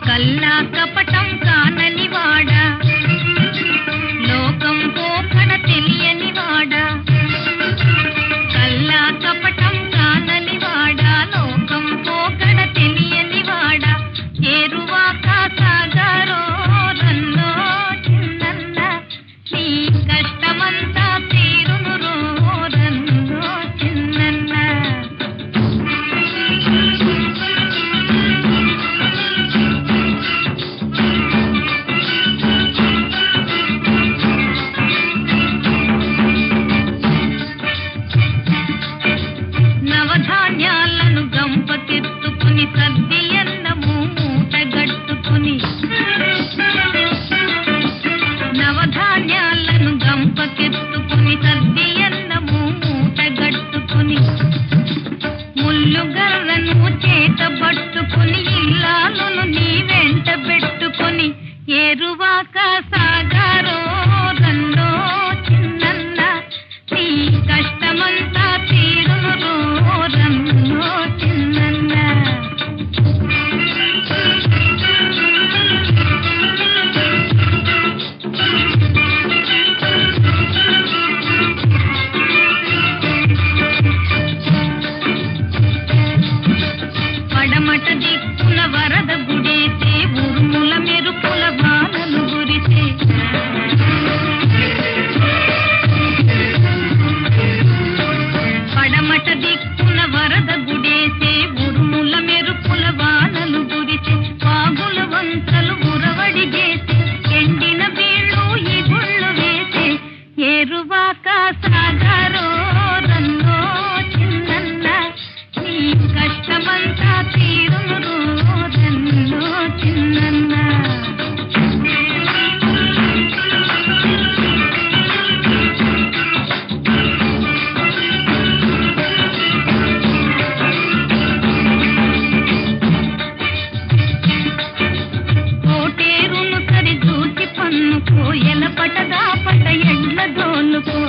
కల్లా కపటం కానని వాడా, లోకం పోకడ తెలియని వాడా. కల్లా కపటం కానని వాడా, లోకం పోకడ తెలియని వాడా. ఏరువాక సాగరో రన్నో చిన్నన్న, నీ కష్టమంతా తీరును రో రన్నో చిన్నన్న. నవధాన్యాలను గంపకెత్తుకుని సద్ది అన్నము మూటగట్టుకుని, నవధాన్యాలను గంపకెత్తుకుని సద్ది అన్నము మూటగట్టుకుని, ముల్లుగర్రను చేతబట్టుకుని ఇల్లాలను నీ వెంట పెట్టుకుని. ఏరువాక సాగరో రన్నో చిన్నన్న, నీ కష్టమంతా తీరును రో రన్నో చిన్నన్న. పడమట దిక్కున వరద గుడేసే, ఉరుముల మెరుపుల వానలు గురిసే. పడమట దిక్కున వరద గుడేసే, ఉరుముల మెరుపుల వానలు గురిసే. వాగుల వంతలు ఉరవడి చేసే, ఎండిన బీళ్ళు ఈ గుళ్ళు వేసే. ఏరువాక సాగరో రన్నో చిన్నన్న, నీ కష్టమంతా తీరును రో రన్నో చిన్నన్న. కోటేరును సరి చూసి పన్నుకో, ఎలపటగా పట ఎండ్ల దోలుకో.